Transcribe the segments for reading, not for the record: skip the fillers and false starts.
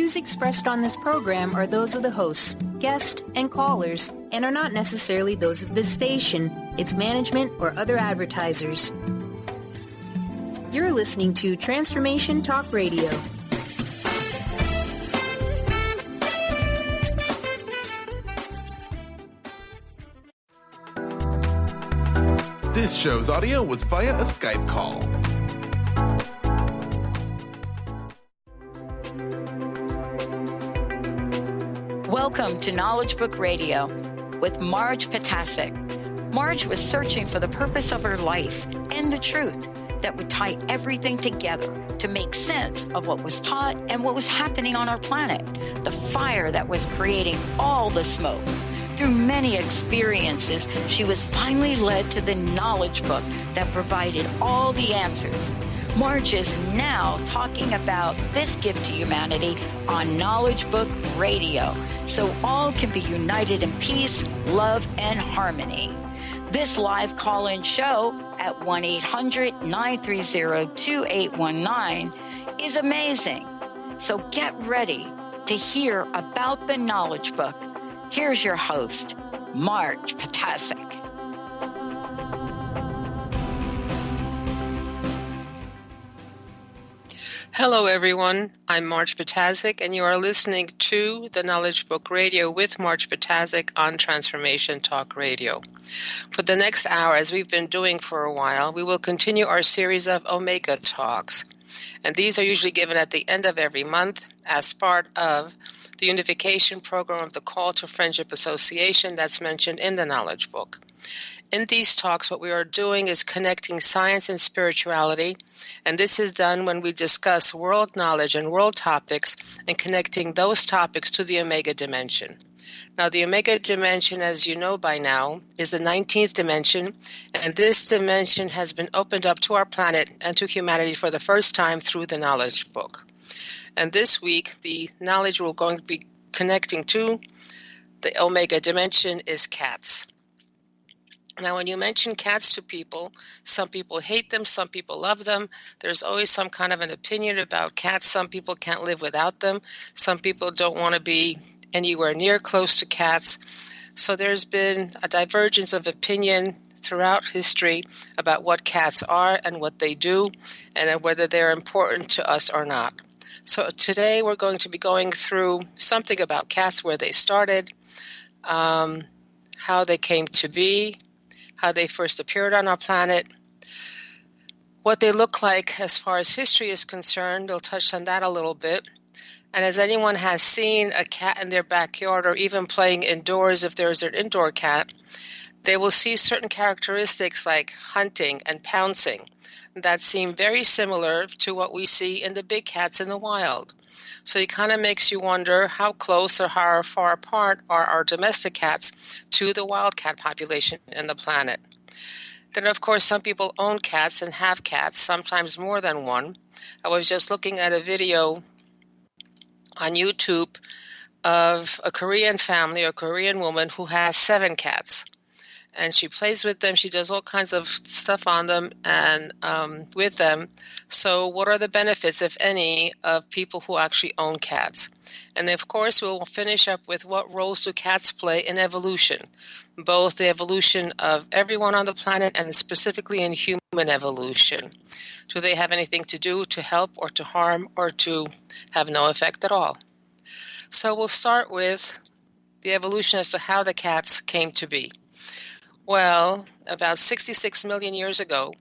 views expressed on this program are those of the hosts, guests, and callers, and are not necessarily those of this station, its management, or other advertisers. You're listening to Transformation Talk Radio. This show's audio was via a Skype call. Welcome to Knowledge Book Radio with Marge Potasic. Marge was searching for the purpose of her life and the truth that would tie everything together to make sense of what was taught and what was happening on our planet, the fire that was creating all the smoke. Through many experiences, she was finally led to the knowledge book that provided all the answers. Marge is now talking about this gift to humanity on Knowledge Book Radio, so all can be united in peace, love, and harmony. This live call-in show at 1-800-930-2819 is amazing. So get ready to hear about the knowledge book. Here's your host, Marge Potasic. Hello, everyone. I'm Marge Potasic, and you are listening to the Knowledge Book Radio with Marge Potasic on Transformation Talk Radio. For the next hour, as we've been doing for a while, we will continue our series of Omega Talks. And these are usually given at the end of every month as part of the unification program of the Call to Friendship Association that's mentioned in the Knowledge Book. In these talks, what we are doing is connecting science and spirituality, and this is done when we discuss world knowledge and world topics and connecting those topics to the Omega Dimension. Now, the Omega Dimension, as you know by now, is the 19th dimension, and this dimension has been opened up to our planet and to humanity for the first time through the Knowledge Book. And this week, the knowledge we're going to be connecting to the Omega Dimension is cats. Now, when you mention cats to people, some people hate them, some people love them. There's always some kind of an opinion about cats. Some people can't live without them. Some people don't want to be anywhere near close to cats. So there's been a divergence of opinion throughout history about what cats are and what they do and whether they're important to us or not. So today we're going to be going through something about cats, where they started, how they came to be, how they first appeared on our planet, what they look like as far as history is concerned. We'll touch on that a little bit. And as anyone has seen a cat in their backyard or even playing indoors, if there's an indoor cat, they will see certain characteristics like hunting and pouncing that seem very similar to what we see in the big cats in the wild. So it kind of makes you wonder how close or how far apart are our domestic cats to the wild cat population in the planet. Then, of course, some people own cats and have cats, sometimes more than one. I was just looking at a video on YouTube of a Korean family, a Korean woman who has 7 cats. And she plays with them. She does all kinds of stuff on them and with them. So what are the benefits, if any, of people who actually own cats? And of course, we'll finish up with what roles do cats play in evolution, both the evolution of everyone on the planet and specifically in human evolution. Do they have anything to do to help or to harm or to have no effect at all? So we'll start with the evolution as to how the cats came to be. Well, about 66 million years ago,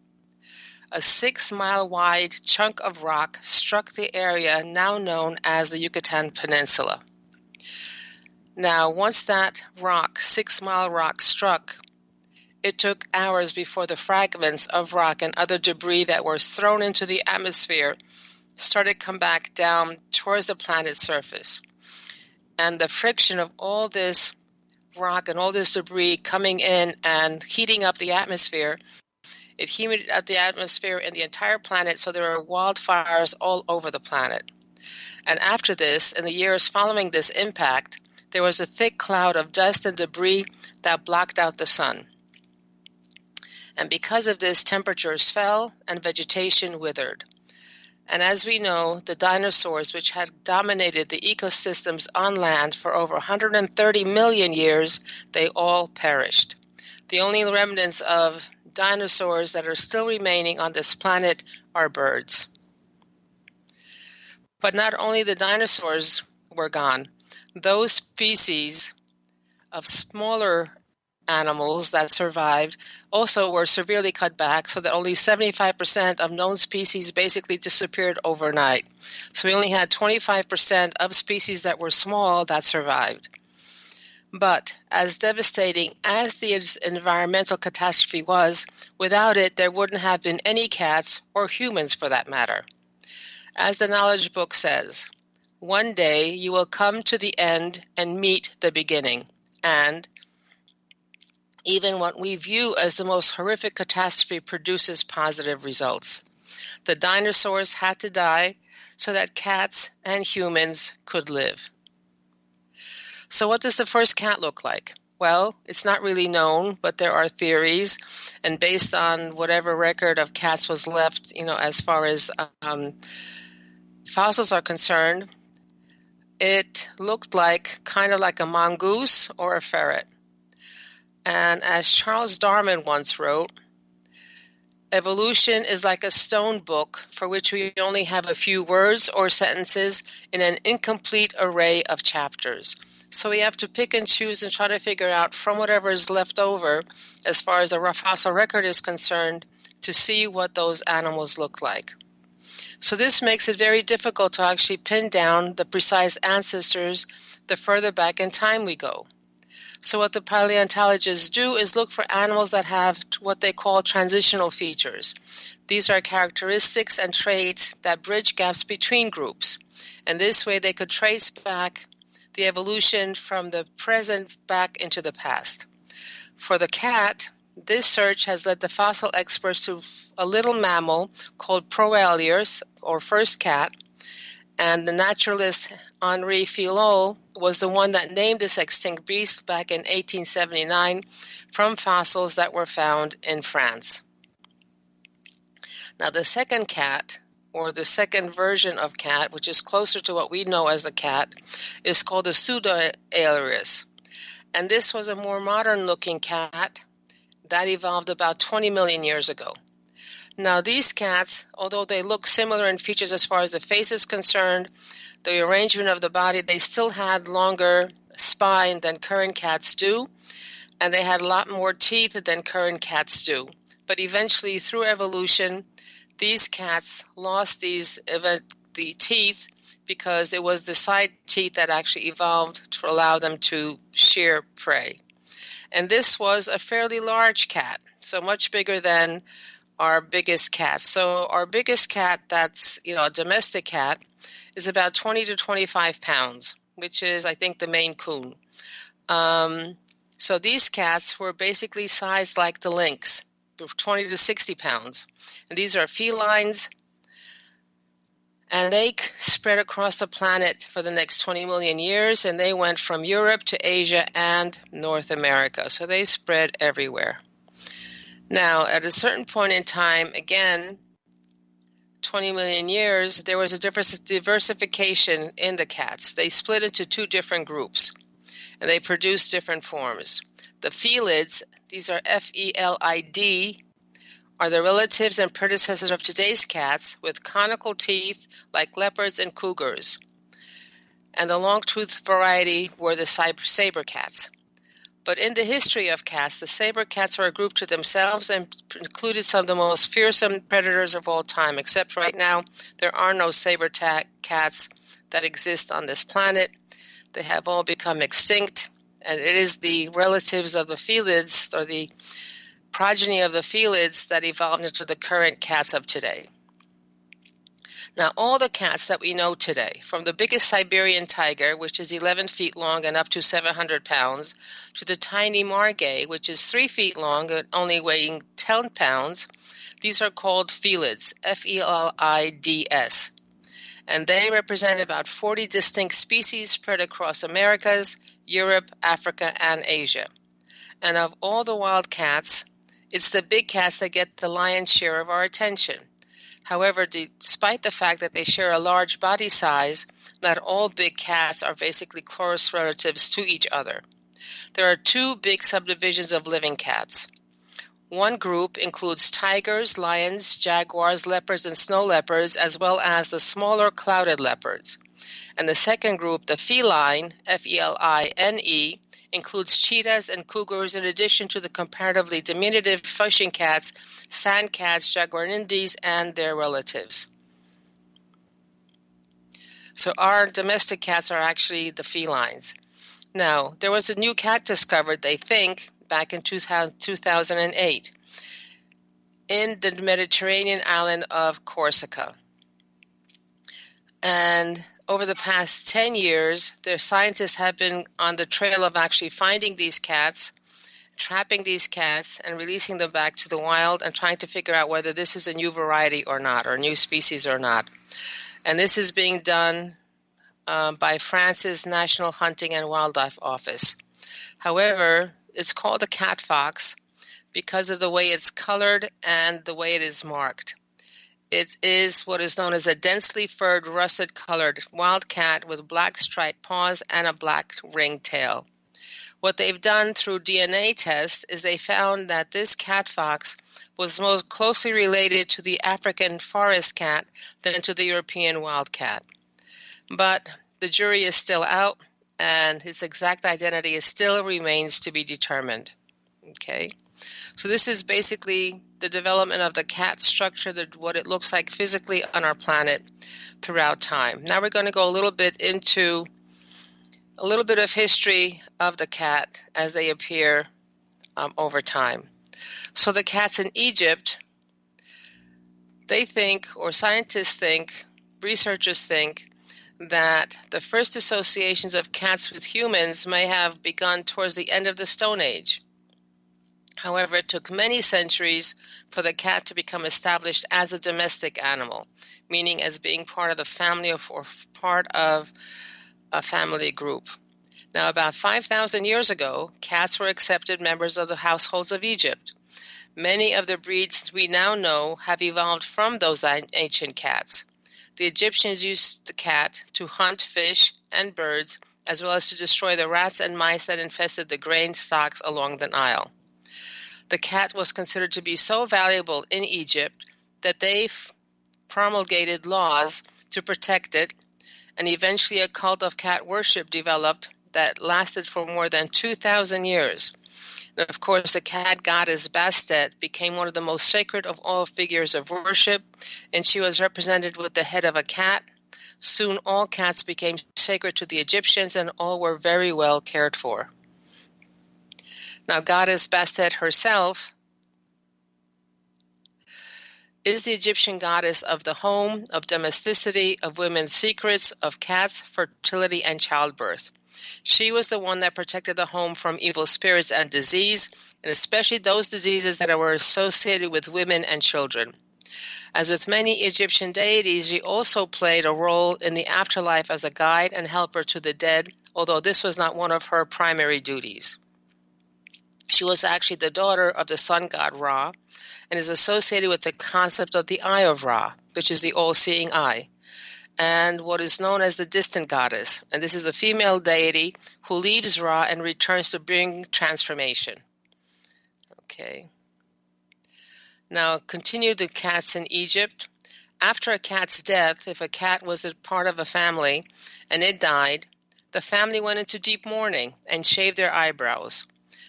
a 6-mile-wide chunk of rock struck the area now known as the Yucatan Peninsula. Now, once that rock, 6-mile rock, struck, it took hours before the fragments of rock and other debris that were thrown into the atmosphere started to come back down towards the planet's surface. And the friction of all this rock and all this debris coming in and heating up the atmosphere, it heated up the atmosphere in the entire planet, so there are wildfires all over the planet. And after this, in the years following this impact, there was a thick cloud of dust and debris that blocked out the sun. And because of this, temperatures fell and vegetation withered. And as we know, the dinosaurs, which had dominated the ecosystems on land for over 130 million years, they all perished. The only remnants of dinosaurs that are still remaining on this planet are birds. But not only the dinosaurs were gone, those species of smaller animals that survived also were severely cut back, so that only 75% of known species basically disappeared overnight. So we only had 25% of species that were small that survived. But as devastating as the environmental catastrophe was, without it there wouldn't have been any cats or humans for that matter. As the knowledge book says, one day you will come to the end and meet the beginning, and even what we view as the most horrific catastrophe produces positive results. The dinosaurs had to die so that cats and humans could live. So what does the first cat look like? Well, it's not really known, but there are theories, and based on whatever record of cats was left, as far as fossils are concerned, it looked kind of like a mongoose or a ferret. And as Charles Darwin once wrote, evolution is like a stone book for which we only have a few words or sentences in an incomplete array of chapters. So we have to pick and choose and try to figure out from whatever is left over, as far as a fossil record is concerned, to see what those animals look like. So this makes it very difficult to actually pin down the precise ancestors the further back in time we go. So what the paleontologists do is look for animals that have what they call transitional features. These are characteristics and traits that bridge gaps between groups. And this way they could trace back the evolution from the present back into the past. For the cat, this search has led the fossil experts to a little mammal called Proelius, or first cat, and the naturalist Henri Filot was the one that named this extinct beast back in 1879 from fossils that were found in France. Now the second cat, or the second version of cat, which is closer to what we know as a cat, is called the Pseudoailurus. And this was a more modern-looking cat that evolved about 20 million years ago. Now these cats, although they look similar in features as far as the face is concerned, the arrangement of the body, they still had longer spine than current cats do, and they had a lot more teeth than current cats do. But eventually, through evolution, these cats lost the teeth because it was the side teeth that actually evolved to allow them to shear prey. And this was a fairly large cat, so much bigger than our biggest cat. So our biggest cat, that's a domestic cat, is about 20 to 25 pounds, which is, I think, the Maine Coon. So these cats were basically sized like the lynx, 20 to 60 pounds. And these are felines, and they spread across the planet for the next 20 million years, and they went from Europe to Asia and North America. So they spread everywhere. Now, at a certain point in time, again, 20 million years, there was a diversification in the cats. They split into two different groups, and they produced different forms. The felids, these are F-E-L-I-D, are the relatives and predecessors of today's cats with conical teeth like leopards and cougars. And the long-toothed variety were the saber cats. But in the history of cats, the saber cats were a group to themselves and included some of the most fearsome predators of all time, except right now there are no saber cats that exist on this planet. They have all become extinct, and it is the relatives of the felids, or the progeny of the felids, that evolved into the current cats of today. Now, all the cats that we know today, from the biggest Siberian tiger, which is 11 feet long and up to 700 pounds, to the tiny margay, which is 3 feet long and only weighing 10 pounds, these are called felids, F-E-L-I-D-S. And they represent about 40 distinct species spread across Americas, Europe, Africa, and Asia. And of all the wild cats, it's the big cats that get the lion's share of our attention. However, despite the fact that they share a large body size, not all big cats are basically close relatives to each other. There are two big subdivisions of living cats. One group includes tigers, lions, jaguars, leopards, and snow leopards, as well as the smaller clouded leopards. And the second group, the feline, F-E-L-I-N-E, includes cheetahs and cougars in addition to the comparatively diminutive fishing cats, sand cats, jaguarindis, and their relatives. So our domestic cats are actually the felines. Now, there was a new cat discovered, they think, back in 2008 in the Mediterranean island of Corsica. And over the past 10 years, the scientists have been on the trail of actually finding these cats, trapping these cats, and releasing them back to the wild and trying to figure out whether this is a new variety or not, or a new species or not. And this is being done by France's National Hunting and Wildlife Office. However, it's called a cat fox because of the way it's colored and the way it is marked. It is what is known as a densely furred, russet-colored wild cat with black striped paws and a black ringed tail. What they've done through DNA tests is they found that this cat fox was most closely related to the African forest cat than to the European wild cat. But the jury is still out, and its exact identity still remains to be determined. Okay? So this is basically the development of the cat structure, what it looks like physically on our planet throughout time. Now we're going to go a little bit into a little bit of history of the cat as they appear over time. So the cats in Egypt, they think, or scientists think, researchers think, that the first associations of cats with humans may have begun towards the end of the Stone Age. However, it took many centuries for the cat to become established as a domestic animal, meaning as being part of the family or part of a family group. Now, about 5,000 years ago, cats were accepted members of the households of Egypt. Many of the breeds we now know have evolved from those ancient cats. The Egyptians used the cat to hunt fish and birds, as well as to destroy the rats and mice that infested the grain stocks along the Nile. The cat was considered to be so valuable in Egypt that they promulgated laws to protect it, and eventually a cult of cat worship developed that lasted for more than 2,000 years. And of course, the cat goddess Bastet became one of the most sacred of all figures of worship, and she was represented with the head of a cat. Soon all cats became sacred to the Egyptians, and all were very well cared for. Now, goddess Bastet herself is the Egyptian goddess of the home, of domesticity, of women's secrets, of cats, fertility, and childbirth. She was the one that protected the home from evil spirits and disease, and especially those diseases that were associated with women and children. As with many Egyptian deities, she also played a role in the afterlife as a guide and helper to the dead, although this was not one of her primary duties. She was actually the daughter of the sun god Ra, and is associated with the concept of the Eye of Ra, which is the all-seeing eye, and what is known as the distant goddess. And this is a female deity who leaves Ra and returns to bring transformation. Okay. Now, continue the cats in Egypt. After a cat's death, if a cat was a part of a family and it died, the family went into deep mourning and shaved their eyebrows.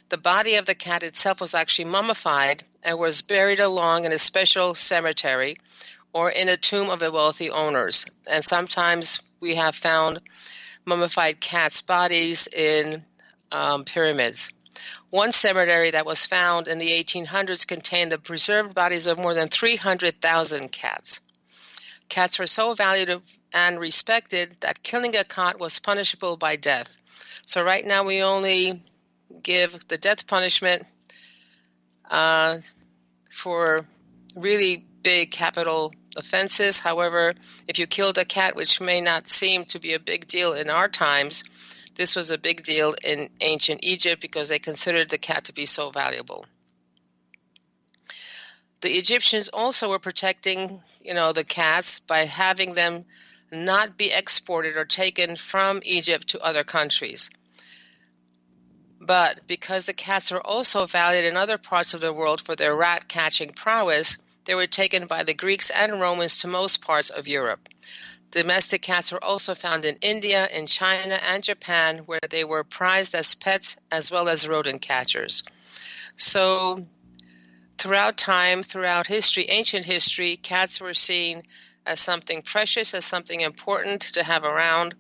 The body of the cat itself was actually mummified and was buried along in a special cemetery or in a tomb of the wealthy owners. And sometimes we have found mummified cats' bodies in pyramids. One cemetery that was found in the 1800s contained the preserved bodies of more than 300,000 cats. Cats were so valued and respected that killing a cat was punishable by death. So right now we only give the death punishment for really big capital offenses. However, if you killed a cat, which may not seem to be a big deal in our times, this was a big deal in ancient Egypt because they considered the cat to be so valuable. The Egyptians also were protecting, the cats by having them not be exported or taken from Egypt to other countries. But because the cats are also valued in other parts of the world for their rat-catching prowess, they were taken by the Greeks and Romans to most parts of Europe. Domestic cats were also found in India, in China, and Japan, where they were prized as pets as well as rodent catchers. So throughout time, throughout history, ancient history, cats were seen as something precious, as something important to have around,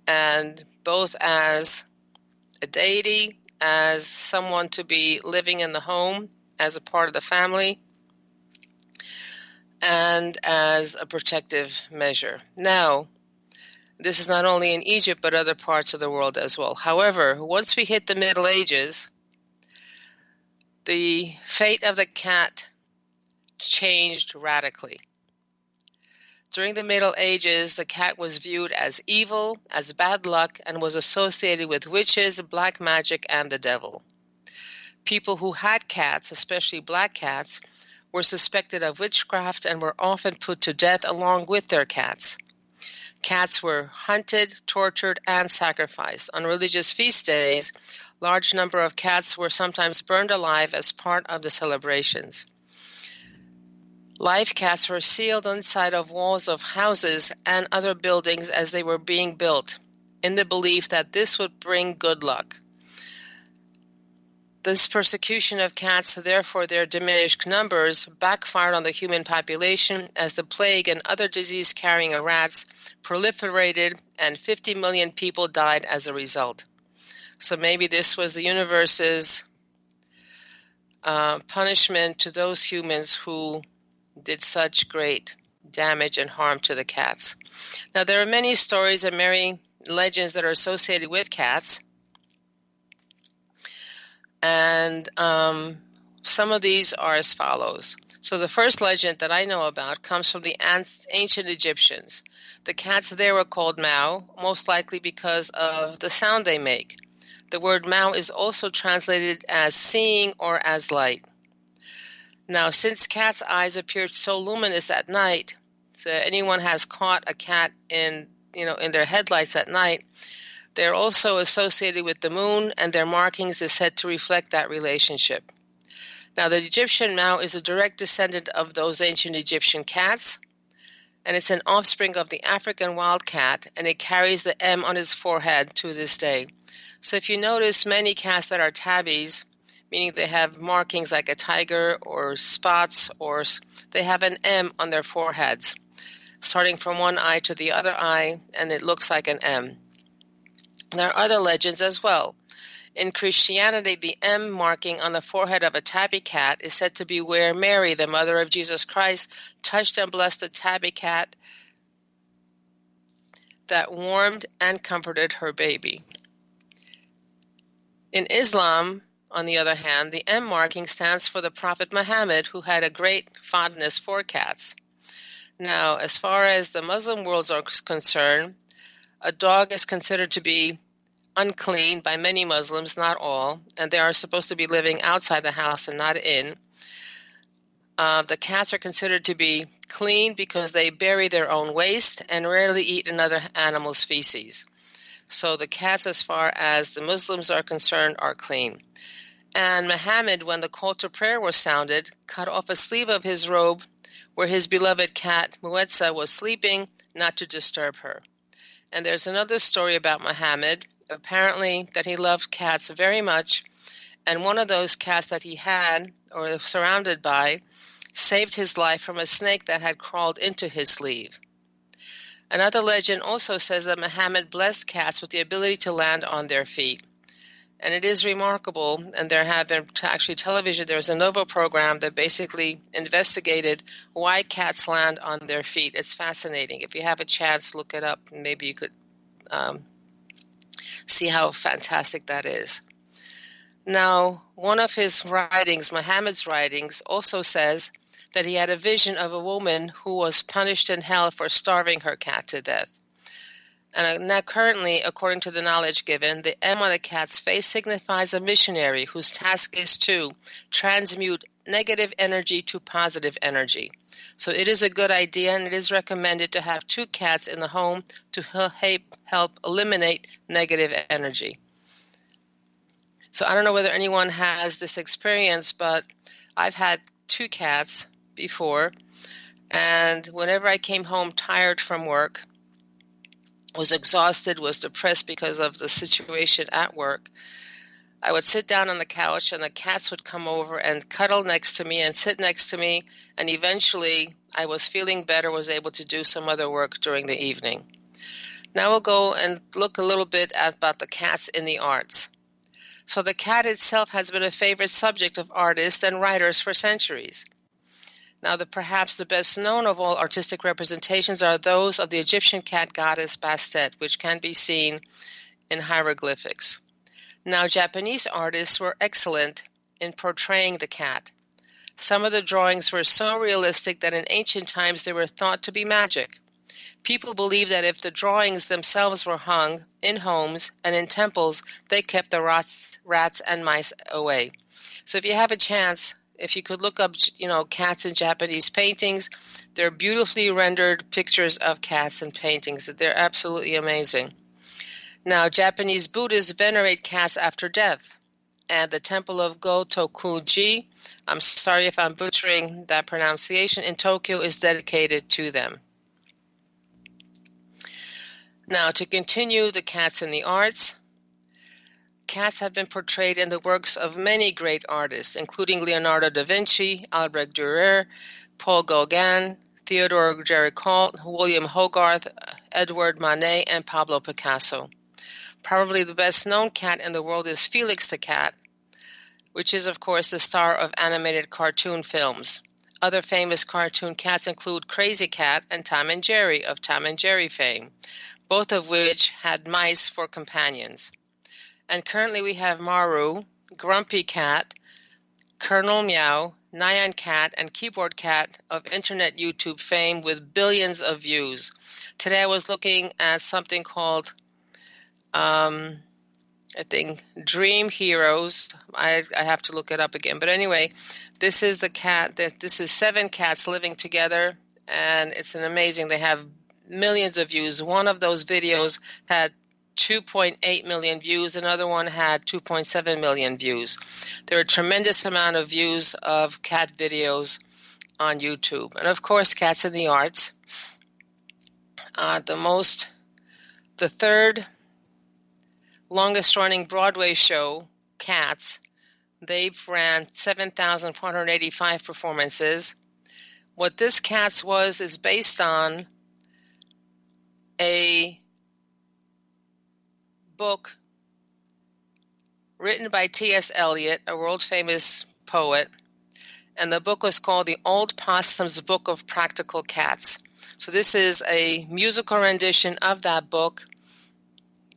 and both as a deity, as someone to be living in the home, as a part of the family, and as a protective measure. Now, this is not only in Egypt, but other parts of the world as well. However, once we hit the Middle Ages, the fate of the cat changed radically. During the Middle Ages, the cat was viewed as evil, as bad luck, and was associated with witches, black magic, and the devil. People who had cats, especially black cats, were suspected of witchcraft and were often put to death along with their cats. Cats were hunted, tortured, and sacrificed. On religious feast days, large number of cats were sometimes burned alive as part of the celebrations. Live cats were sealed inside of walls of houses and other buildings as they were being built, in the belief that this would bring good luck. This persecution of cats, therefore their diminished numbers, backfired on the human population as the plague and other disease-carrying rats proliferated, and 50 million people died as a result. So maybe this was the universe's punishment to those humans who did such great damage and harm to the cats. Now, there are many stories and many legends that are associated with cats. And some of these are as follows. So the first legend that I know about comes from the ancient Egyptians. The cats there were called Mau, most likely because of the sound they make. The word Mau is also translated as seeing or as light. Now, since cats' eyes appeared so luminous at night, so anyone has caught a cat in their headlights at night, they're also associated with the moon, and their markings is said to reflect that relationship. Now, the Egyptian Mau is a direct descendant of those ancient Egyptian cats, and it's an offspring of the African wild cat, and it carries the M on its forehead to this day. So if you notice many cats that are tabbies, meaning they have markings like a tiger or spots, or they have an M on their foreheads, starting from one eye to the other eye, and it looks like an M. There are other legends as well. In Christianity, the M marking on the forehead of a tabby cat is said to be where Mary, the mother of Jesus Christ, touched and blessed the tabby cat that warmed and comforted her baby. In Islam, on the other hand, the M marking stands for the Prophet Muhammad, who had a great fondness for cats. Now, as far as the Muslim world is concerned, a dog is considered to be unclean by many Muslims, not all, and they are supposed to be living outside the house and not in. The cats are considered to be clean because they bury their own waste and rarely eat another animal's feces. So the cats, as far as the Muslims are concerned, are clean. And Muhammad, when the call to prayer was sounded, cut off a sleeve of his robe where his beloved cat, Muetza, was sleeping, not to disturb her. And there's another story about Muhammad, apparently that he loved cats very much, and one of those cats that he had, or was surrounded by, saved his life from a snake that had crawled into his sleeve. Another legend also says that Muhammad blessed cats with the ability to land on their feet. And it is remarkable, and there have been actually television, there's a Novo program that basically investigated why cats land on their feet. It's fascinating. If you have a chance, look it up, and maybe you could see how fantastic that is. Now, one of his writings, Muhammad's writings, also says that he had a vision of a woman who was punished in hell for starving her cat to death. And now currently, according to the knowledge given, the M on the cat's face signifies a missionary whose task is to transmute negative energy to positive energy. So it is a good idea, and it is recommended to have 2 cats in the home to help eliminate negative energy. So I don't know whether anyone has this experience, but I've had 2 cats before, and whenever I came home tired from work, was exhausted, was depressed because of the situation at work, I would sit down on the couch and the cats would come over and cuddle next to me and sit next to me, and eventually I was feeling better, was able to do some other work during the evening. Now we'll go and look a little bit about the cats in the arts. So the cat itself has been a favorite subject of artists and writers for centuries. Now, perhaps the best known of all artistic representations are those of the Egyptian cat goddess Bastet, which can be seen in hieroglyphics. Now, Japanese artists were excellent in portraying the cat. Some of the drawings were so realistic that in ancient times they were thought to be magic. People believed that if the drawings themselves were hung in homes and in temples, they kept the rats and mice away. So if you have a chance, if you could look up, cats in Japanese paintings, they're beautifully rendered pictures of cats and paintings. They're absolutely amazing. Now, Japanese Buddhists venerate cats after death, and the temple of Gotokuji, I'm sorry if I'm butchering that pronunciation, in Tokyo is dedicated to them. Now, to continue the cats in the arts, cats have been portrayed in the works of many great artists, including Leonardo da Vinci, Albrecht Dürer, Paul Gauguin, Theodore Géricault, William Hogarth, Edward Manet, and Pablo Picasso. Probably the best-known cat in the world is Felix the cat, which is, of course, the star of animated cartoon films. Other famous cartoon cats include Crazy Cat and Tom and Jerry of Tom and Jerry fame, both of which had mice for companions. And currently we have Maru, Grumpy Cat, Colonel Meow, Nyan Cat, and Keyboard Cat of internet YouTube fame with billions of views. Today I was looking at something called, Dream Heroes. I have to look it up again. But anyway, this is the cat. This is 7 cats living together, and it's an amazing. They have millions of views. One of those videos had 2.8 million views. Another one had 2.7 million views. There are a tremendous amount of views of cat videos on YouTube. And of course, cats in the arts. The third longest running Broadway show, Cats, they've ran 7,485 performances. What this Cats was is based on a book written by T.S. Eliot, a world-famous poet, and the book was called The Old Possum's Book of Practical Cats. So this is a musical rendition of that book,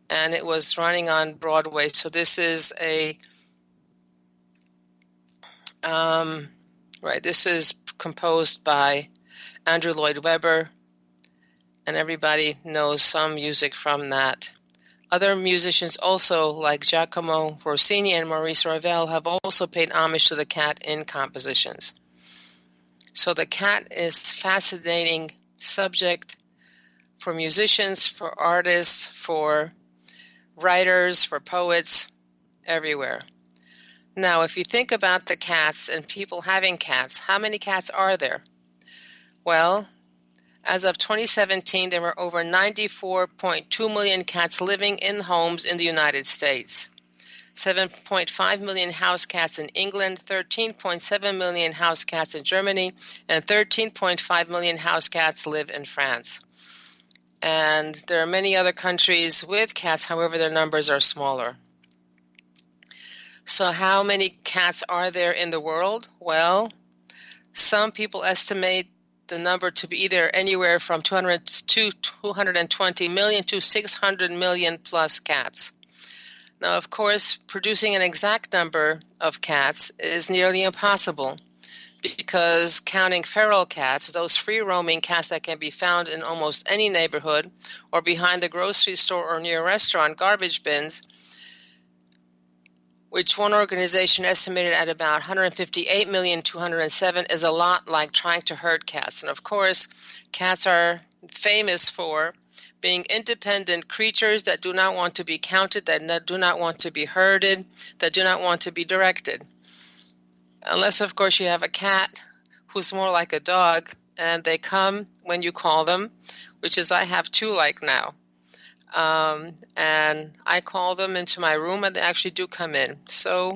and it was running on Broadway. So this is this is composed by Andrew Lloyd Webber, and everybody knows some music from that. Other musicians also, like Giacomo Rossini and Maurice Ravel, have also paid homage to the cat in compositions. So the cat is a fascinating subject for musicians, for artists, for writers, for poets, everywhere. Now, if you think about the cats and people having cats, how many cats are there? Well, as of 2017, there were over 94.2 million cats living in homes in the United States, 7.5 million house cats in England, 13.7 million house cats in Germany, and 13.5 million house cats live in France. And there are many other countries with cats, however, their numbers are smaller. So how many cats are there in the world? Well, some people estimate the number to be either anywhere from 220 million to 600 million plus cats. Now, of course, producing an exact number of cats is nearly impossible because counting feral cats, those free-roaming cats that can be found in almost any neighborhood or behind the grocery store or near restaurant garbage bins, which one organization estimated at about 158,207,000, is a lot like trying to herd cats. And of course, cats are famous for being independent creatures that do not want to be counted, that do not want to be herded, that do not want to be directed. Unless, of course, you have a cat who's more like a dog, and they come when you call them, which is I have two like now. And I call them into my room, and they actually do come in. So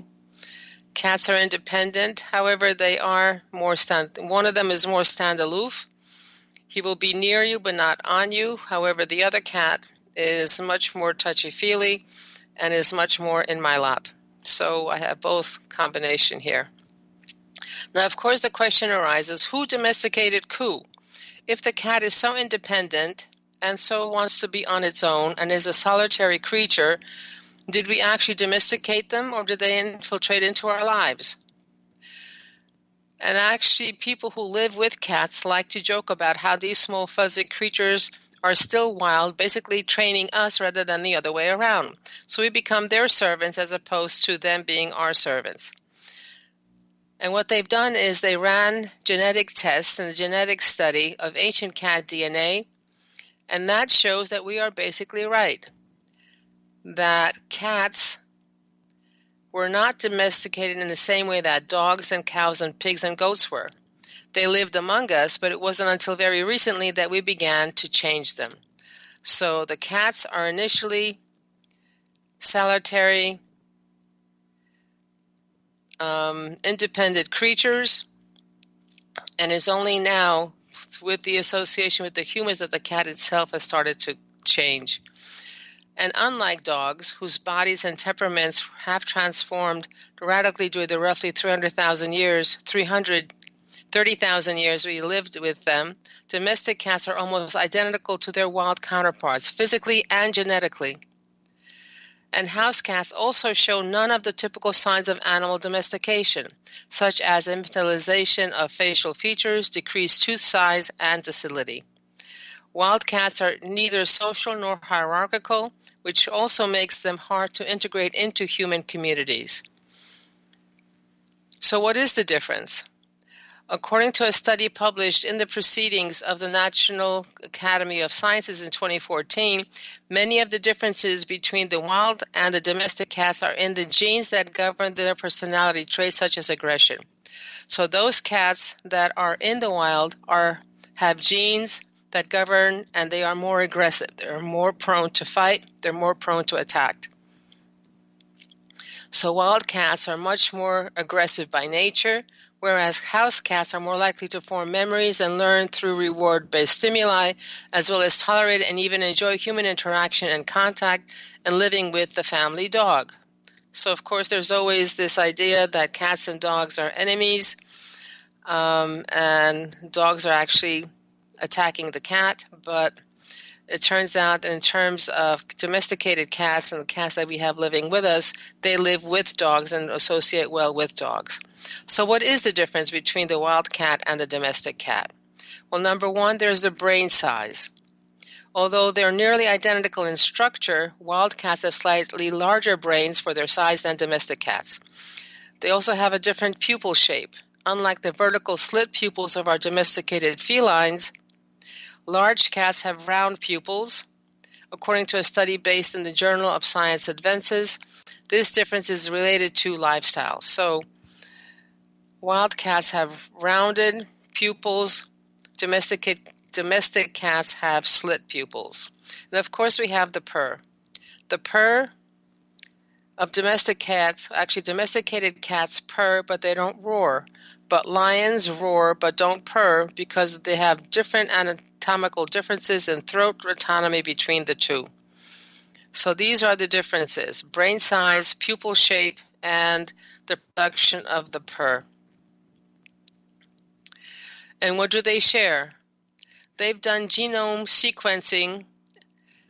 cats are independent. However, they are more one of them is more stand aloof. He will be near you, but not on you. However, the other cat is much more touchy-feely and is much more in my lap. So I have both combination here. Now, of course, the question arises, who domesticated Ku? If the cat is so independent and so wants to be on its own and is a solitary creature, did we actually domesticate them, or did they infiltrate into our lives? And actually, people who live with cats like to joke about how these small fuzzy creatures are still wild, basically training us rather than the other way around. So we become their servants as opposed to them being our servants. And what they've done is they ran genetic tests and a genetic study of ancient cat DNA, and that shows that we are basically right, that cats were not domesticated in the same way that dogs and cows and pigs and goats were. They lived among us, but it wasn't until very recently that we began to change them. So the cats are initially solitary, independent creatures, and it's only now with the association with the humans that the cat itself has started to change. And unlike dogs, whose bodies and temperaments have transformed radically during the roughly 330,000 years we lived with them, domestic cats are almost identical to their wild counterparts, physically and genetically. And house cats also show none of the typical signs of animal domestication, such as infantilization of facial features, decreased tooth size, and docility. Wild cats are neither social nor hierarchical, which also makes them hard to integrate into human communities. So what is the difference? According to a study published in the Proceedings of the National Academy of Sciences in 2014, many of the differences between the wild and the domestic cats are in the genes that govern their personality traits, such as aggression. So those cats that are in the wild have genes that govern, and they are more aggressive. They're more prone to fight. They're more prone to attack. So wild cats are much more aggressive by nature, whereas house cats are more likely to form memories and learn through reward-based stimuli, as well as tolerate and even enjoy human interaction and contact and living with the family dog. So, of course, there's always this idea that cats and dogs are enemies, and dogs are actually attacking the cat, but it turns out that in terms of domesticated cats and the cats that we have living with us, they live with dogs and associate well with dogs. So what is the difference between the wild cat and the domestic cat? Well, number one, there's the brain size. Although they're nearly identical in structure, wild cats have slightly larger brains for their size than domestic cats. They also have a different pupil shape. Unlike the vertical slit pupils of our domesticated felines, large cats have round pupils. According to a study based in the Journal of Science Advances, this difference is related to lifestyle. So, wild cats have rounded pupils, domestic cats have slit pupils. And of course we have the purr. The purr of domesticated cats purr, but they don't roar. But lions roar but don't purr because they have different anatomical differences in throat autonomy between the two. So these are the differences: brain size, pupil shape, and the production of the purr. And what do they share? They've done genome sequencing,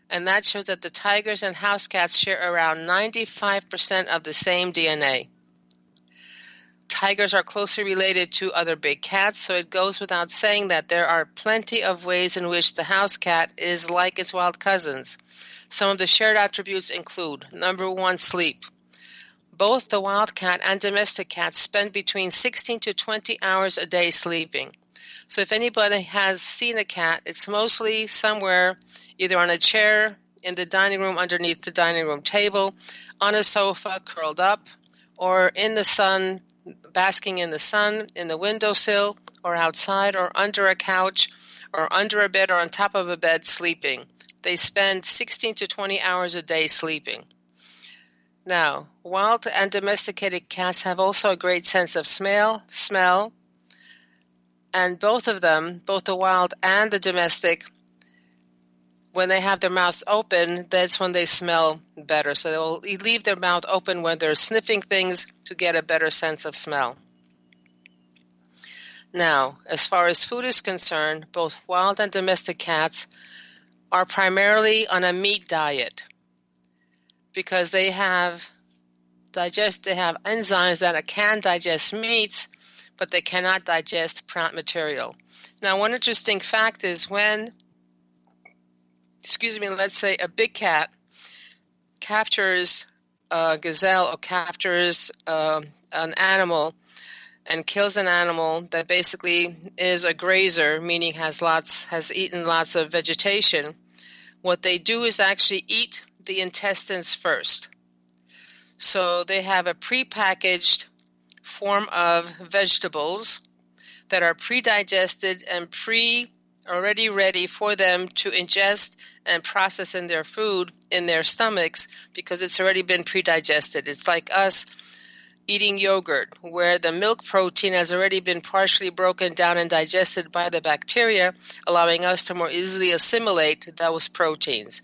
and that shows that the tigers and house cats share around 95% of the same DNA. Tigers are closely related to other big cats, so it goes without saying that there are plenty of ways in which the house cat is like its wild cousins. Some of the shared attributes include, number 1, sleep. Both the wild cat and domestic cats spend between 16 to 20 hours a day sleeping. So if anybody has seen a cat, it's mostly somewhere either on a chair, in the dining room underneath the dining room table, on a sofa curled up, or in the sun, basking in the sun, in the windowsill, or outside, or under a couch, or under a bed, or on top of a bed sleeping. They spend 16 to 20 hours a day sleeping. Now, wild and domesticated cats have also a great sense of smell, and both of them, both the wild and the domestic, when they have their mouths open, that's when they smell better. So they'll leave their mouth open when they're sniffing things to get a better sense of smell. Now, as far as food is concerned, both wild and domestic cats are primarily on a meat diet because they have enzymes that can digest meats, but they cannot digest plant material. Now, one interesting fact is let's say a big cat captures a gazelle or captures an animal and kills an animal that basically is a grazer, meaning has eaten lots of vegetation. What they do is actually eat the intestines first. So they have a prepackaged form of vegetables that are pre-digested and already ready for them to ingest and process in their food in their stomachs because it's already been pre-digested. It's like us eating yogurt, where the milk protein has already been partially broken down and digested by the bacteria, allowing us to more easily assimilate those proteins.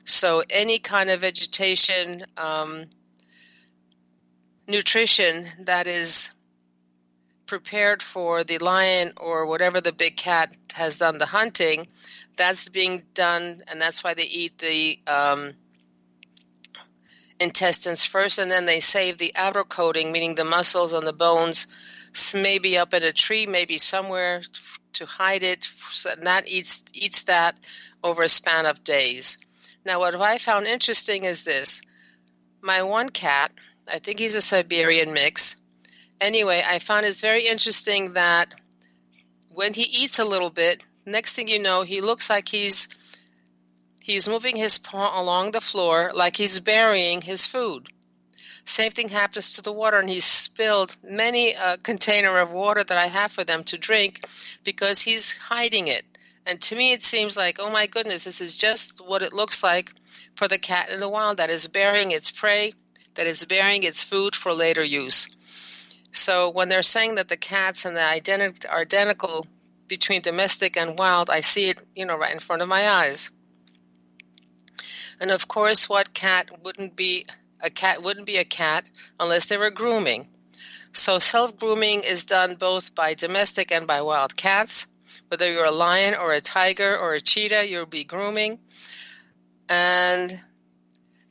So any kind of vegetation, nutrition that is prepared for the lion or whatever the big cat has done the hunting, that's being done, and that's why they eat the intestines first, and then they save the outer coating, meaning the muscles and the bones, maybe up in a tree, maybe somewhere to hide it, and that eats that over a span of days. Now, what I found interesting is this. My one cat, I think he's a Siberian mix. Anyway, I found it's very interesting that when he eats a little bit, next thing you know, he looks like he's moving his paw along the floor like he's burying his food. Same thing happens to the water, and he's spilled many a container of water that I have for them to drink because he's hiding it. And to me, it seems like, oh my goodness, this is just what it looks like for the cat in the wild that is burying its prey, that is burying its food for later use. So when they're saying that the cats and the are identical between domestic and wild, I see it, right in front of my eyes. And of course, what cat wouldn't be a cat unless they were grooming. So self-grooming is done both by domestic and by wild cats. Whether you're a lion or a tiger or a cheetah, you'll be grooming. And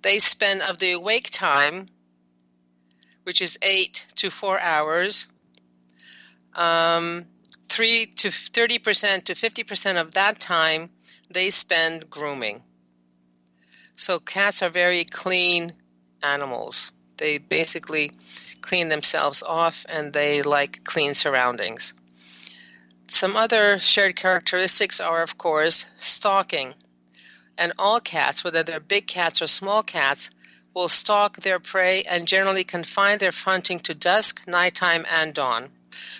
they spend of the awake time, which is 8 to 4 hours, 30% to 50% of that time they spend grooming. So cats are very clean animals. They basically clean themselves off, and they like clean surroundings. Some other shared characteristics are, of course, stalking. And all cats, whether they're big cats or small cats, will stalk their prey and generally confine their hunting to dusk, nighttime, and dawn.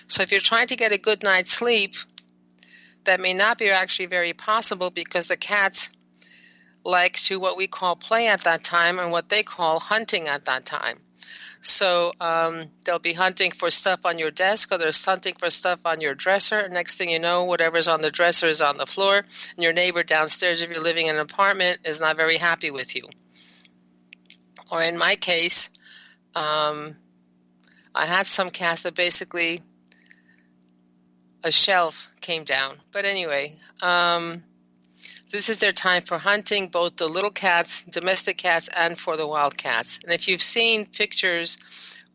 So if you're trying to get a good night's sleep, that may not be actually very possible because the cats like to what we call play at that time and what they call hunting at that time. So they'll be hunting for stuff on your desk, or they're hunting for stuff on your dresser. Next thing you know, whatever's on the dresser is on the floor, and your neighbor downstairs, if you're living in an apartment, is not very happy with you. Or in my case, I had some cats that basically a shelf came down. But anyway, this is their time for hunting, both the little cats, domestic cats, and for the wild cats. And if you've seen pictures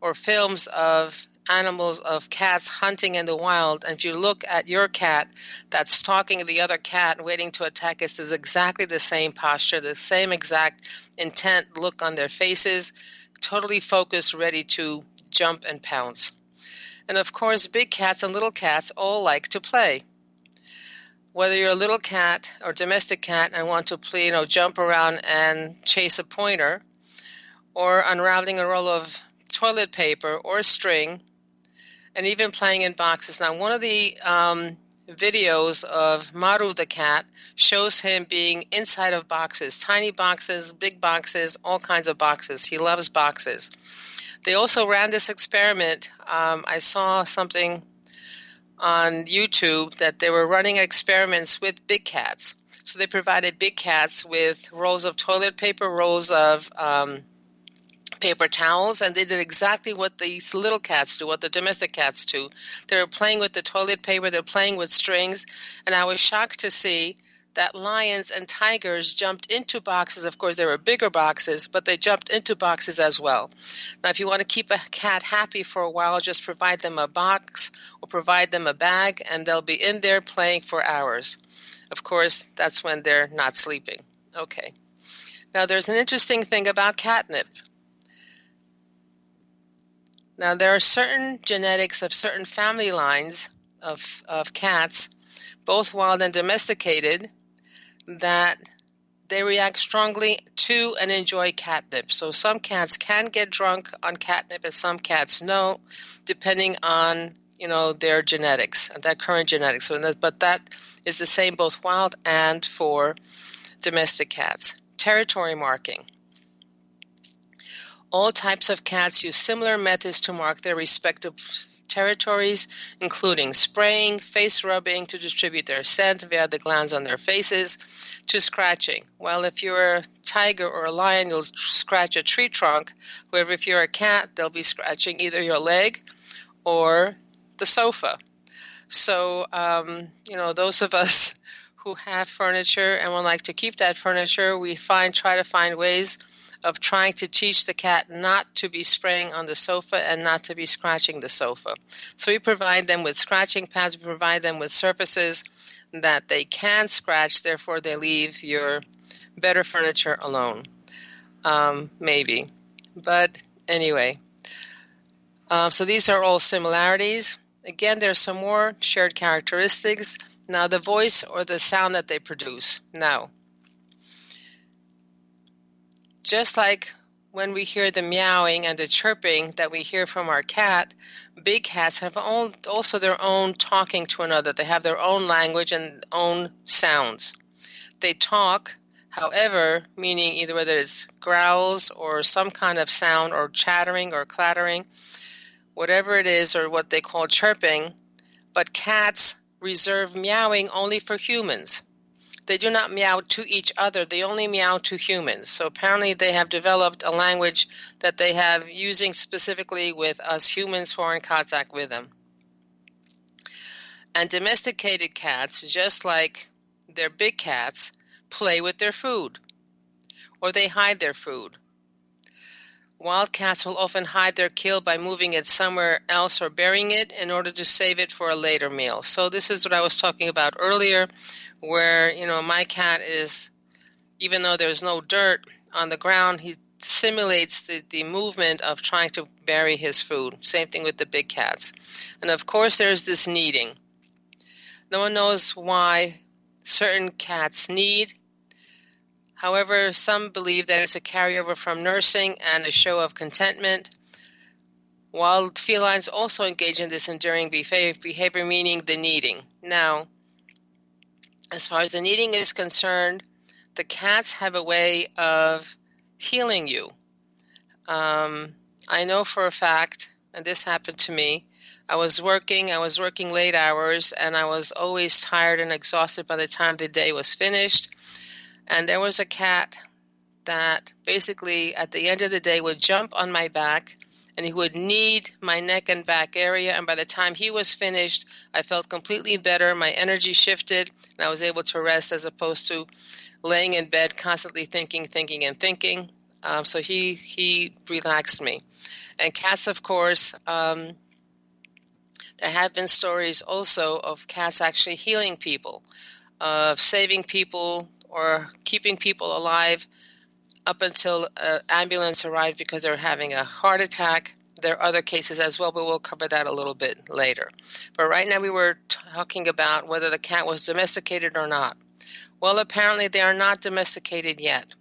or films of animals of cats hunting in the wild, and if you look at your cat that's stalking the other cat waiting to attack, it's exactly the same posture, the same exact intent look on their faces, totally focused, ready to jump and pounce. And of course, big cats and little cats all like to play. Whether you're a little cat or domestic cat and want to play, jump around and chase a pointer, or unraveling a roll of toilet paper or string, and even playing in boxes. Now, one of the videos of Maru the cat shows him being inside of boxes, tiny boxes, big boxes, all kinds of boxes. He loves boxes. They also ran this experiment. I saw something on YouTube that they were running experiments with big cats. So they provided big cats with rolls of toilet paper, rolls of paper towels, and they did exactly what these little cats do, what the domestic cats do. They were playing with the toilet paper, they're playing with strings, and I was shocked to see that lions and tigers jumped into boxes. Of course, there were bigger boxes, but they jumped into boxes as well. Now, if you want to keep a cat happy for a while, just provide them a box or provide them a bag, and they'll be in there playing for hours. Of course, that's when they're not sleeping. Okay. Now, there's an interesting thing about catnip. Now, there are certain genetics of certain family lines of cats, both wild and domesticated, that they react strongly to and enjoy catnip. So some cats can get drunk on catnip and some cats no, depending on, their genetics, their current genetics. But that is the same both wild and for domestic cats. Territory marking. All types of cats use similar methods to mark their respective territories, including spraying, face rubbing to distribute their scent via the glands on their faces, to scratching. Well, if you're a tiger or a lion, you'll scratch a tree trunk. However, if you're a cat, they'll be scratching either your leg or the sofa. So, those of us who have furniture and would like to keep that furniture, we try to find ways of trying to teach the cat not to be spraying on the sofa and not to be scratching the sofa. So we provide them with scratching pads, we provide them with surfaces that they can scratch, therefore they leave your better furniture alone. Maybe. But anyway, so these are all similarities. Again, there's some more shared characteristics. Now, the voice or the sound that they produce. Now, just like when we hear the meowing and the chirping that we hear from our cat, big cats have also their own talking to another. They have their own language and own sounds. They talk, however, meaning either whether it's growls or some kind of sound or chattering or clattering, whatever it is, or what they call chirping, but cats reserve meowing only for humans. They do not meow to each other. They only meow to humans. So apparently they have developed a language that they have using specifically with us humans who are in contact with them. And domesticated cats, just like their big cats, play with their food, or they hide their food. Wild cats will often hide their kill by moving it somewhere else or burying it in order to save it for a later meal. So this is what I was talking about earlier, where, my cat is, even though there's no dirt on the ground, he simulates the movement of trying to bury his food. Same thing with the big cats. And of course, there's this kneading. No one knows why certain cats knead. However, some believe that it's a carryover from nursing and a show of contentment. Wild felines also engage in this enduring behavior, meaning the kneading. Now, as far as the kneading is concerned, the cats have a way of healing you. I know for a fact, and this happened to me, I was working late hours, and I was always tired and exhausted by the time the day was finished. And there was a cat that basically at the end of the day would jump on my back, and he would knead my neck and back area. And by the time he was finished, I felt completely better. My energy shifted, and I was able to rest as opposed to laying in bed constantly thinking. So he relaxed me. And cats, of course, There have been stories also of cats actually healing people, of saving people or keeping people alive up until an ambulance arrived because they were having a heart attack. There are other cases as well, but we'll cover that a little bit later. But right now we were talking about whether the cat was domesticated or not. Well, apparently they are not domesticated yet.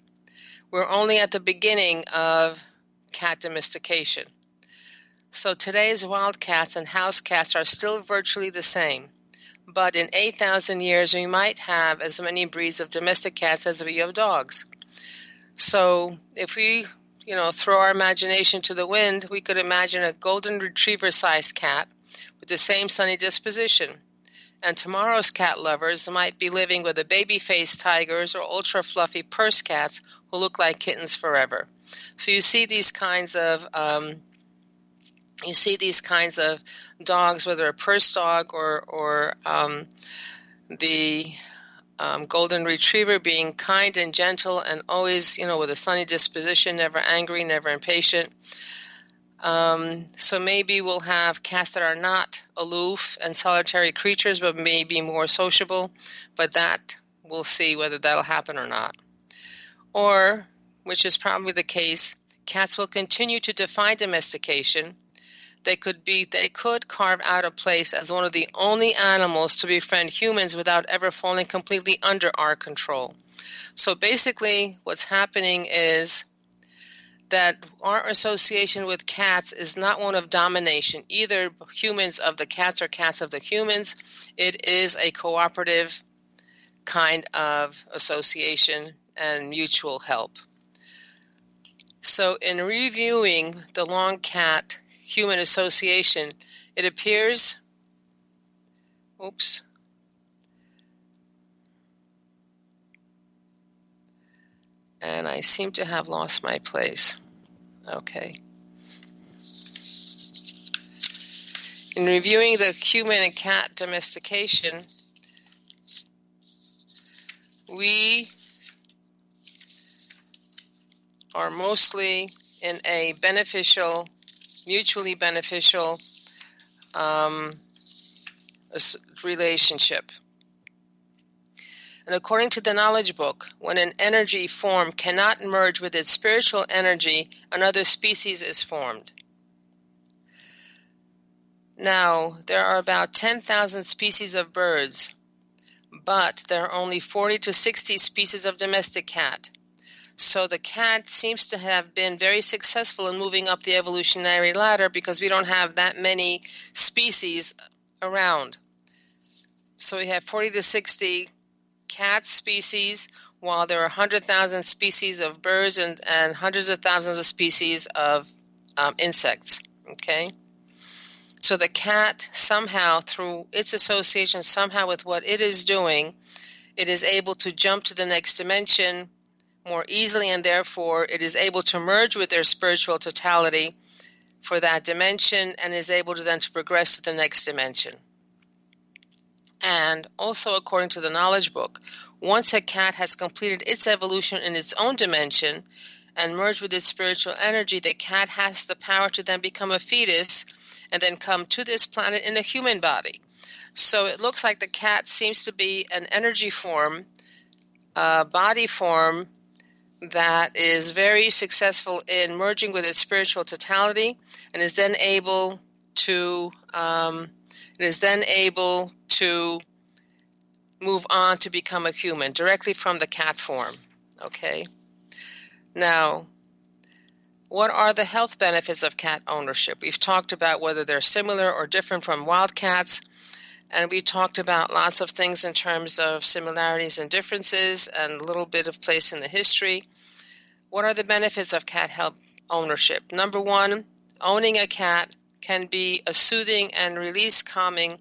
We're only at the beginning of cat domestication. So today's wild cats and house cats are still virtually the same. But in 8,000 years, we might have as many breeds of domestic cats as we have dogs. So if we throw our imagination to the wind, we could imagine a golden retriever-sized cat with the same sunny disposition. And tomorrow's cat lovers might be living with the baby-faced tigers or ultra-fluffy purse cats who look like kittens forever. So you see these kinds of dogs, whether a purse dog or the golden retriever, being kind and gentle and always, with a sunny disposition, never angry, never impatient. So maybe we'll have cats that are not aloof and solitary creatures, but maybe more sociable. But that we'll see whether that'll happen or not. Or, which is probably the case, cats will continue to defy domestication. They could carve out a place as one of the only animals to befriend humans without ever falling completely under our control. So basically what's happening is that our association with cats is not one of domination, either humans of the cats or cats of the humans. It is a cooperative kind of association and mutual help. So in reviewing the long cat human association, it appears, and I seem to have lost my place. Okay. In reviewing the human and cat domestication, we are mostly in a mutually beneficial relationship. And according to the knowledge book, when an energy form cannot merge with its spiritual energy, another species is formed. Now, there are about 10,000 species of birds, but there are only 40 to 60 species of domestic cat. So the cat seems to have been very successful in moving up the evolutionary ladder because we don't have that many species around. So we have 40 to 60 cat species, while there are 100,000 species of birds and hundreds of thousands of species of insects. Okay? So the cat somehow, through its association somehow with what it is doing, it is able to jump to the next dimension more easily, and therefore it is able to merge with their spiritual totality for that dimension and is able to then to progress to the next dimension. And also, according to the knowledge book, once a cat has completed its evolution in its own dimension and merged with its spiritual energy, the cat has the power to then become a fetus and then come to this planet in a human body. So it looks like the cat seems to be an energy form, body form, that is very successful in merging with its spiritual totality and is then able to move on to become a human directly from the cat form. Okay. Now, what are the health benefits of cat ownership? We've talked about whether they're similar or different from wild cats, and we talked about lots of things in terms of similarities and differences and a little bit of place in the history. What are the benefits of cat health ownership? Number one, owning a cat can be a soothing and release calming,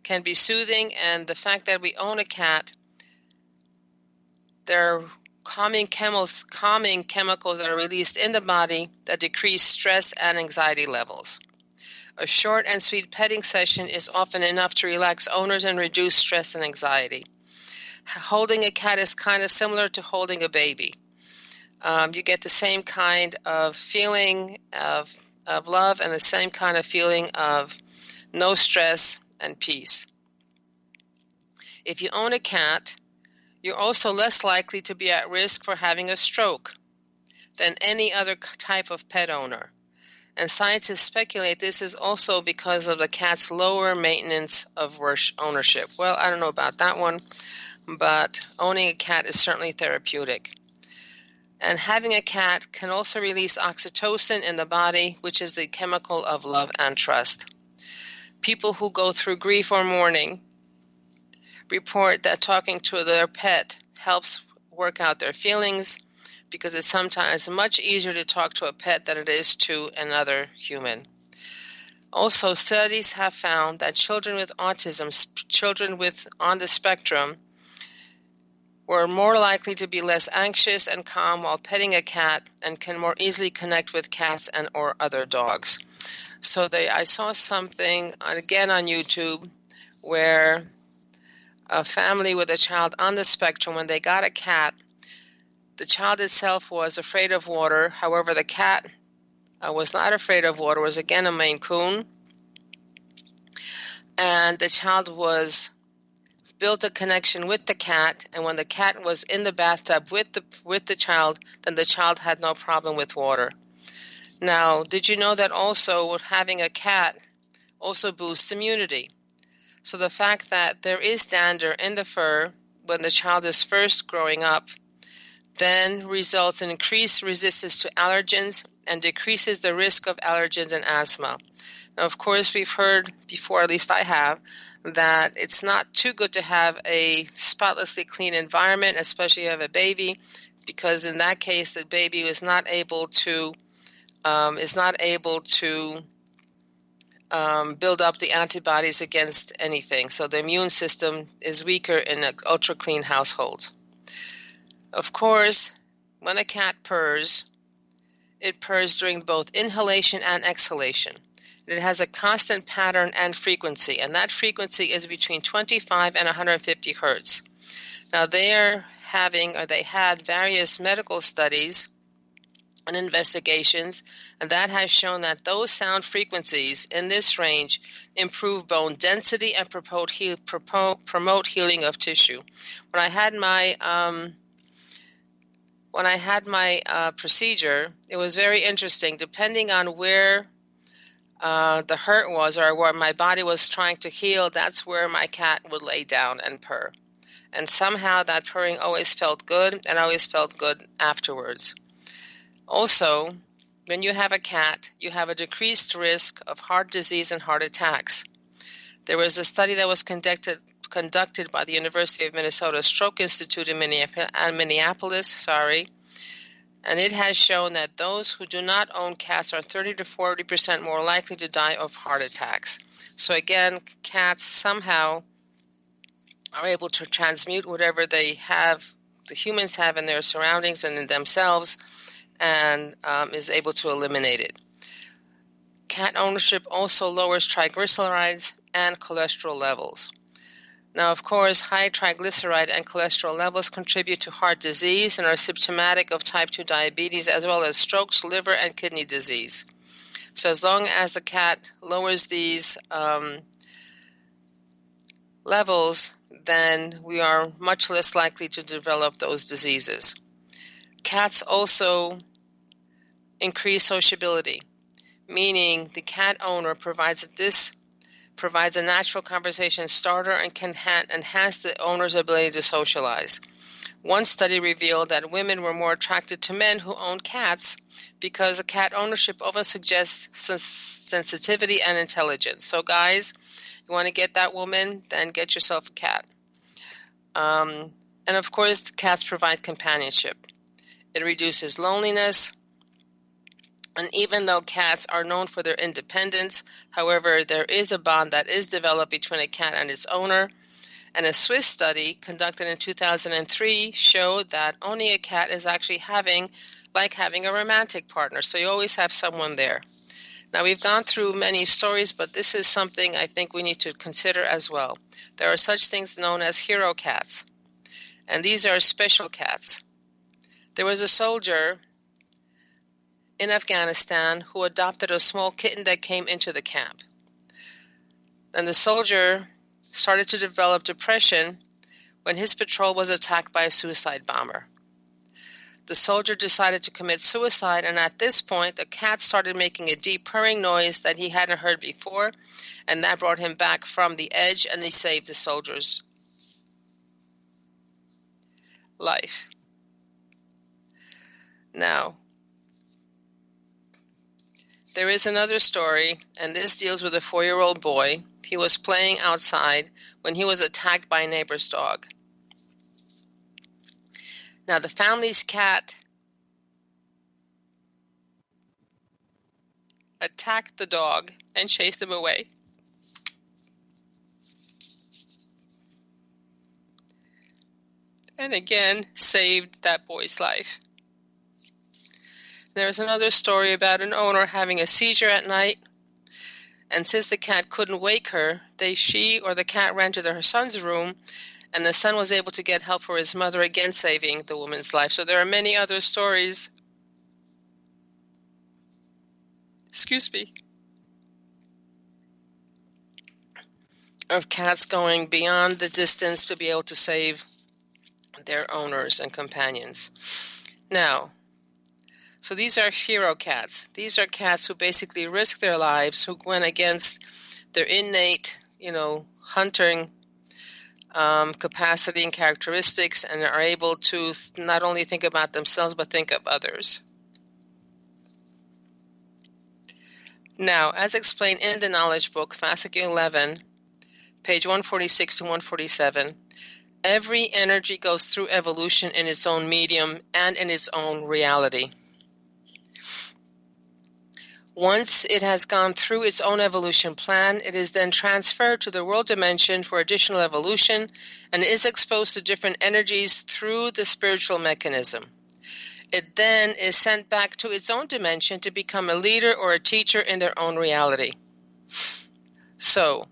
can be soothing, and the fact that we own a cat, there are calming chemicals that are released in the body that decrease stress and anxiety levels. A short and sweet petting session is often enough to relax owners and reduce stress and anxiety. Holding a cat is kind of similar to holding a baby. You get the same kind of feeling of love and the same kind of feeling of no stress, and peace. If you own a cat, you're also less likely to be at risk for having a stroke than any other type of pet owner. And scientists speculate this is also because of the cat's lower maintenance of ownership. Well, I don't know about that one, but owning a cat is certainly therapeutic. And having a cat can also release oxytocin in the body, which is the chemical of love and trust. People who go through grief or mourning report that talking to their pet helps work out their feelings, because it's sometimes much easier to talk to a pet than it is to another human. Also, studies have found that children with autism, children on the spectrum, were more likely to be less anxious and calm while petting a cat and can more easily connect with cats and or other dogs. So I saw something, again on YouTube, where a family with a child on the spectrum, when they got a cat, the child itself was afraid of water. However, the cat was not afraid of water, was again a Maine Coon. And the child built a connection with the cat, and when the cat was in the bathtub with the child, then the child had no problem with water. Now, did you know that also having a cat also boosts immunity? So the fact that there is dander in the fur when the child is first growing up then results in increased resistance to allergens and decreases the risk of allergens and asthma. Now, of course, we've heard before, at least I have, that it's not too good to have a spotlessly clean environment, especially if you have a baby, because in that case, the baby is not able to build up the antibodies against anything. So the immune system is weaker in an ultra-clean household. Of course, when a cat purrs, it purrs during both inhalation and exhalation. It has a constant pattern and frequency, and that frequency is between 25 and 150 hertz. Now, they had various medical studies and investigations, and that has shown that those sound frequencies in this range improve bone density and promote healing of tissue. When I had my procedure, it was very interesting. Depending on where the hurt was or where my body was trying to heal, that's where my cat would lay down and purr. And somehow that purring always felt good, and always felt good afterwards. Also, when you have a cat, you have a decreased risk of heart disease and heart attacks. There was a study that was conducted by the University of Minnesota Stroke Institute in Minneapolis, and it has shown that those who do not own cats are 30 to 40% more likely to die of heart attacks. So again, cats somehow are able to transmute whatever the humans have in their surroundings and in themselves, and is able to eliminate it. Cat ownership also lowers triglycerides and cholesterol levels. Now, of course, high triglyceride and cholesterol levels contribute to heart disease and are symptomatic of type 2 diabetes, as well as strokes, liver, and kidney disease. So as long as the cat lowers these levels, then we are much less likely to develop those diseases. Cats also increase sociability, meaning the cat owner provides a natural conversation starter and can enhance the owner's ability to socialize. One study revealed that women were more attracted to men who owned cats because the cat ownership often suggests sensitivity and intelligence. So guys, you want to get that woman, then get yourself a cat. And of course, cats provide companionship. It reduces loneliness. And even though cats are known for their independence, however, there is a bond that is developed between a cat and its owner. And a Swiss study conducted in 2003 showed that owning a cat is actually like having a romantic partner. So you always have someone there. Now, we've gone through many stories, but this is something I think we need to consider as well. There are such things known as hero cats, and these are special cats. There was a soldier in Afghanistan who adopted a small kitten that came into the camp. And the soldier started to develop depression when his patrol was attacked by a suicide bomber. The soldier decided to commit suicide, and at this point, the cat started making a deep purring noise that he hadn't heard before, and that brought him back from the edge, and he saved the soldier's life. Now, there is another story, and this deals with a 4-year-old boy. He was playing outside when he was attacked by a neighbor's dog. Now, the family's cat attacked the dog and chased him away. And again, saved that boy's life. There's another story about an owner having a seizure at night, and since the cat couldn't wake her, she or the cat ran to her son's room, and the son was able to get help for his mother, again saving the woman's life. So there are many other stories. Excuse me. Of cats going beyond the distance to be able to save their owners and companions. Now, so these are hero cats. These are cats who basically risk their lives, who went against their innate, hunting capacity and characteristics, and are able to not only think about themselves, but think of others. Now, as explained in the knowledge book, Fascicule 11, page 146 to 147, every energy goes through evolution in its own medium and in its own reality. Once it has gone through its own evolution plan, it is then transferred to the world dimension for additional evolution and is exposed to different energies through the spiritual mechanism. It then is sent back to its own dimension to become a leader or a teacher in their own reality. So,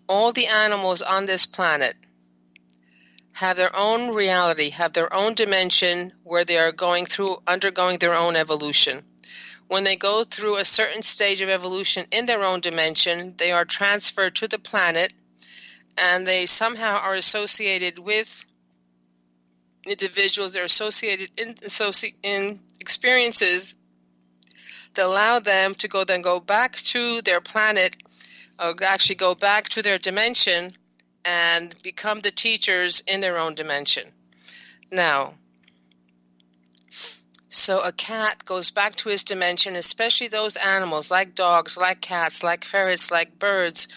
all the animals on this planet have their own reality, have their own dimension where they are undergoing their own evolution. When they go through a certain stage of evolution in their own dimension, they are transferred to the planet, and they somehow are associated with individuals. They're associated in experiences that allow them to go back to their planet, or actually go back to their dimension and become the teachers in their own dimension. Now, so a cat goes back to his dimension, especially those animals like dogs, like cats, like ferrets, like birds,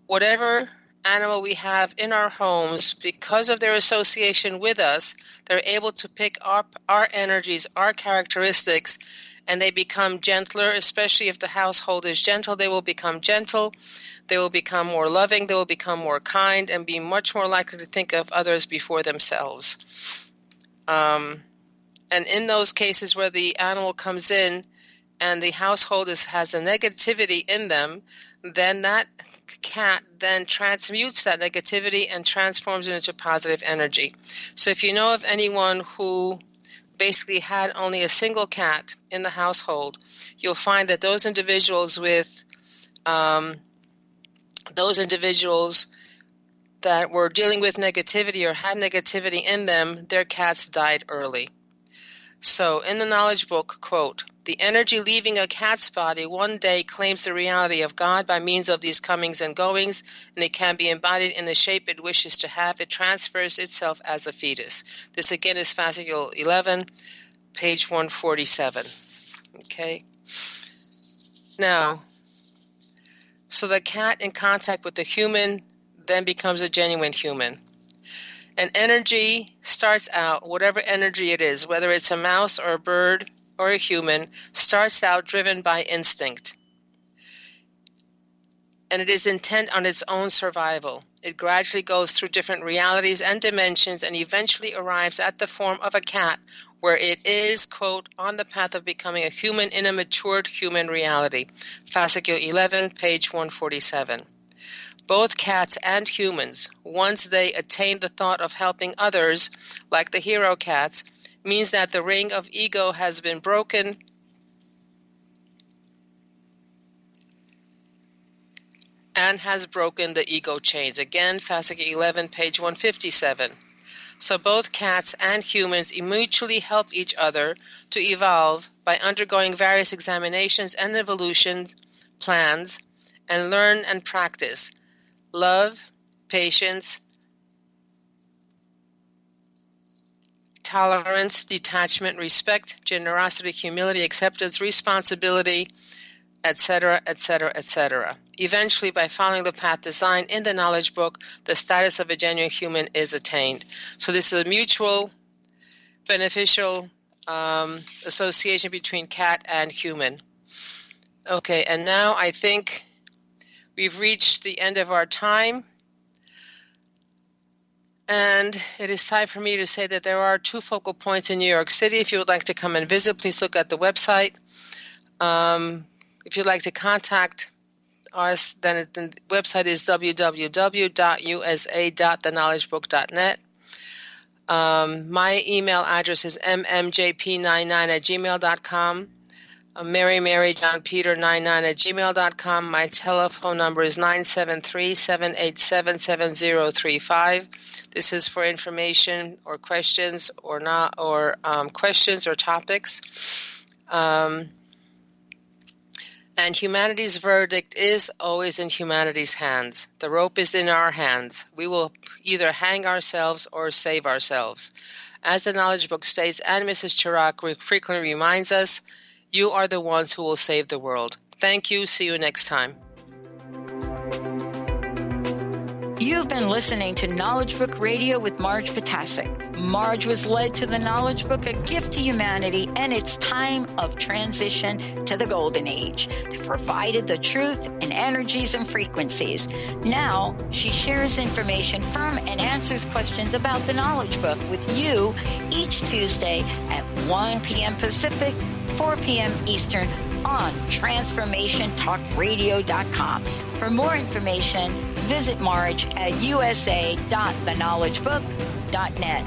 whatever animal we have in our homes, because of their association with us, they're able to pick up our energies, our characteristics, and they become gentler. Especially if the household is gentle, they will become gentle, they will become more loving, they will become more kind, and be much more likely to think of others before themselves. And in those cases where the animal comes in and the household has a negativity in them, then that cat then transmutes that negativity and transforms it into positive energy. So if you know of anyone who basically had only a single cat in the household, you'll find that those individuals that were dealing with negativity or had negativity in them, their cats died early. So in the knowledge book, quote, "The energy leaving a cat's body one day claims the reality of God by means of these comings and goings, and it can be embodied in the shape it wishes to have. It transfers itself as a fetus." This again is Fascicule 11, page 147. Okay. Now, so the cat in contact with the human then becomes a genuine human. And energy starts out, whatever energy it is, whether it's a mouse or a bird or a human, starts out driven by instinct. And it is intent on its own survival. It gradually goes through different realities and dimensions and eventually arrives at the form of a cat, where it is, quote, on the path of becoming a human in a matured human reality. Fascicule 11, page 147. Both cats and humans, once they attain the thought of helping others, like the hero cats, means that the ring of ego has been broken and has broken the ego chains. Again, Fascicule 11, page 157. So both cats and humans mutually help each other to evolve by undergoing various examinations and evolution plans and learn and practice love, patience, tolerance, detachment, respect, generosity, humility, acceptance, responsibility, etc., etc., etc. Eventually, by following the path designed in the knowledge book, the status of a genuine human is attained. So this is a mutual, beneficial association between cat and human. Okay, and now I think we've reached the end of our time. And it is time for me to say that there are 2 focal points in New York City. If you would like to come and visit, please look at the website. If you'd like to contact us, then the website is www.usa.theknowledgebook.net. My email address is mmjp99@gmail.com. MaryJohnPeter99@gmail.com. My telephone number is 973-787-7035. This is for information or questions or questions or topics. And humanity's verdict is always in humanity's hands. The rope is in our hands. We will either hang ourselves or save ourselves. As the knowledge book states, and Mrs. Chirac frequently reminds us, you are the ones who will save the world. Thank you. See you next time. You've been listening to Knowledge Book Radio with Marge Potasic. Marge was led to the Knowledge Book, a gift to humanity, and its time of transition to the Golden Age that provided the truth and energies and frequencies. Now, she shares information from and answers questions about the Knowledge Book with you each Tuesday at 1 p.m. Pacific, 4 p.m. Eastern on TransformationTalkRadio.com. For more information, visit Marge at usa.theknowledgebook.net.